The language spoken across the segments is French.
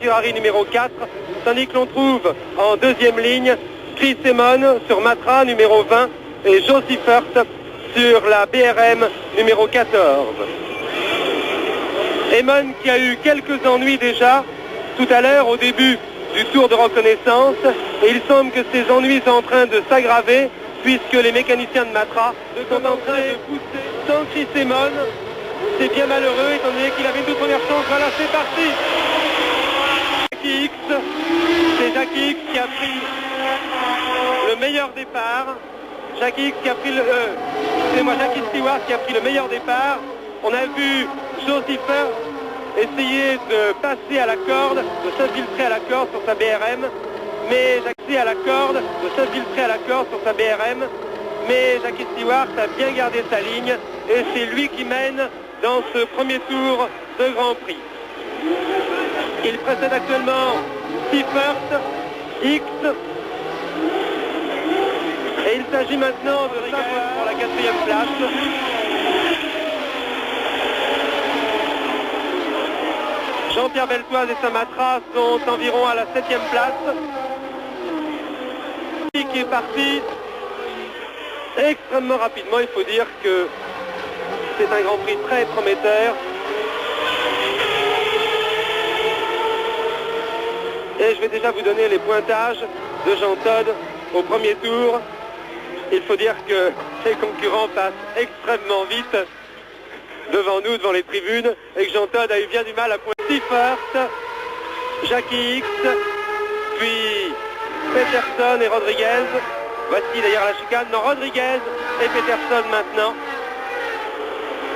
Ferrari numéro 4, tandis que l'on trouve en deuxième ligne Chris Amon sur Matra numéro 20 et Joe Seifert sur la BRM numéro 14. Amon qui a eu quelques ennuis déjà tout à l'heure au début du tour de reconnaissance, et il semble que ces ennuis sont en train de s'aggraver puisque les mécaniciens de Matra sont en train de pousser sans Chris Amon. C'est bien malheureux étant donné qu'il avait une toute première chance. Voilà, c'est parti. C'est Jackie X qui a pris le meilleur départ. Jackie X qui a pris Jackie Stewart qui a pris le meilleur départ. On a vu Joe Seifert essayer de passer à la corde, de s'infiltrer à la corde sur sa BRM, mais Jackie à la corde, de s'infiltrer à la corde sur sa BRM, mais Jackie Stewart a bien gardé sa ligne et c'est lui qui mène dans ce premier tour de Grand Prix. Il précède actuellement Seifert, X, et il s'agit maintenant de Rigel pour la 4e place. Jean-Pierre Beltoise et Samatra sont environ à la 7e place. Qui est parti extrêmement rapidement, il faut dire que c'est un Grand Prix très prometteur. Et je vais déjà vous donner les pointages de Jean Todt au premier tour. Il faut dire que les concurrents passent extrêmement vite devant nous, devant les tribunes, et que Jean Todt a eu bien du mal à pointer. Seifert, Jackie X, puis Peterson et Rodriguez. Voici d'ailleurs la chicane. Non, Rodriguez et Peterson maintenant.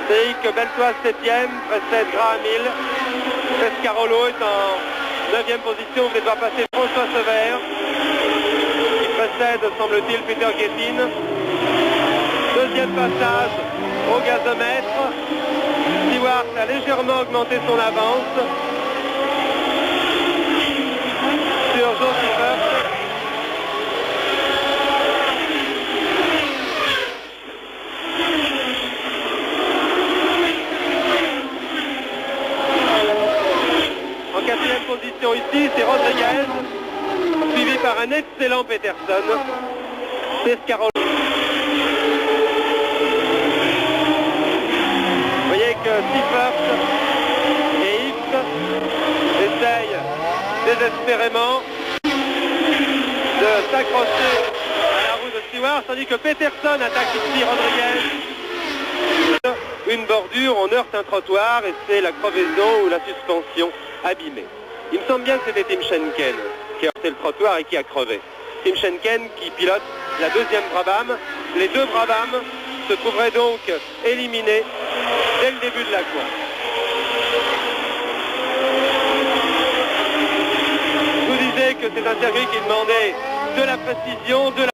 C'est que Beltoise 7e, précède Graham Hill. Pescarolo est en 9e position, vous allez devoir passer François Sever. Il précède, semble-t-il, Peter Gettin. Deuxième passage au gazomètre. Stewart a légèrement augmenté son avance sur Joe Seifert. En 4e position ici, c'est Rodriguez, suivi par un excellent Peterson. Pescarolo. Vous voyez que Seifert et X essayent désespérément de s'accrocher à la roue de Stewart, tandis que Peterson attaque ici Rodriguez. Une bordure, on heurte un trottoir et c'est la crevaison ou la suspension abîmée. Il me semble bien que c'était Tim Schenken qui a heurté le trottoir et qui a crevé. Tim Schenken qui pilote la 2e Brabham. Les 2 Brabham se trouveraient donc éliminés dès le début de la course. Je vous disais que c'est un circuit qui demandait de la précision, de la...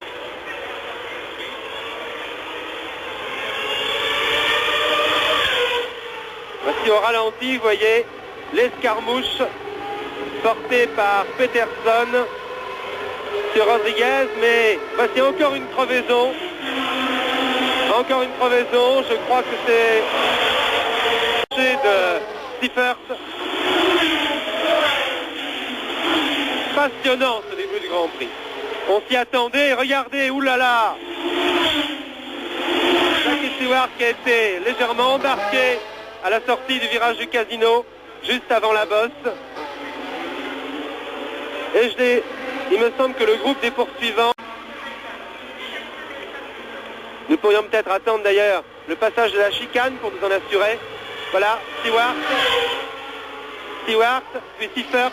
Voici au ralenti, vous voyez, l'escarmouche portée par Peterson sur Rodriguez, mais voici encore une crevaison. Encore une crevaison, je crois que c'est de Seifert. Passionnant ce début du Grand Prix. On s'y attendait, regardez, oulala. Jackie Stewart qui a été légèrement embarqué à la sortie du virage du casino, juste avant la bosse. Et il me semble que le groupe des poursuivants, nous pourrions peut-être attendre d'ailleurs le passage de la chicane pour nous en assurer. Voilà, Stewart, puis Seifert,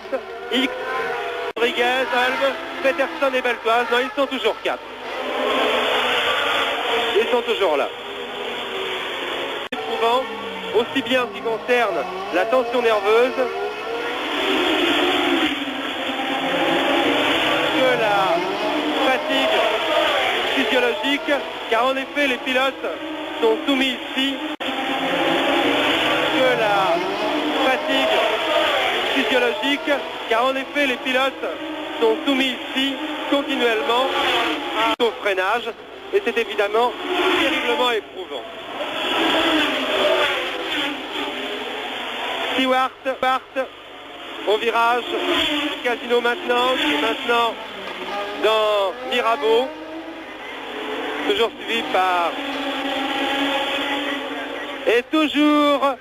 X, Rodriguez, Holm, Peterson et Beltoise. Non, ils sont toujours 4. Ils sont toujours là. Éprouvant, aussi bien en ce qui concerne la tension nerveuse que la fatigue physiologique, car en effet les pilotes sont soumis ici, que la fatigue physiologique, car en effet les pilotes sont soumis ici continuellement au freinage, et c'est évidemment terriblement éprouvant. Stewart au virage du Casino maintenant, qui est maintenant dans Mirabeau, toujours suivi par... Et toujours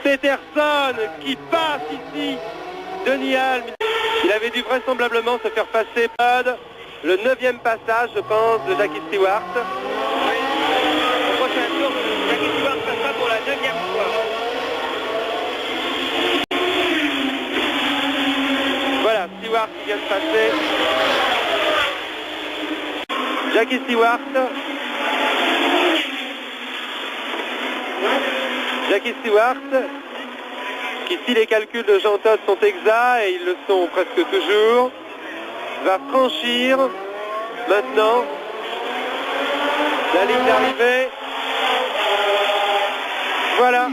Peterson qui passe ici de Nial. Il avait dû vraisemblablement se faire passer par le 9e passage, je pense, de Jackie Stewart. Oui. Au prochain tour, Jackie Stewart passera pour la 9e fois. Voilà, Stewart qui vient de passer. Jackie Stewart. Jackie Stewart, qui si les calculs de Jean Todt sont exacts, et ils le sont presque toujours, va franchir maintenant la ligne d'arrivée. Voilà.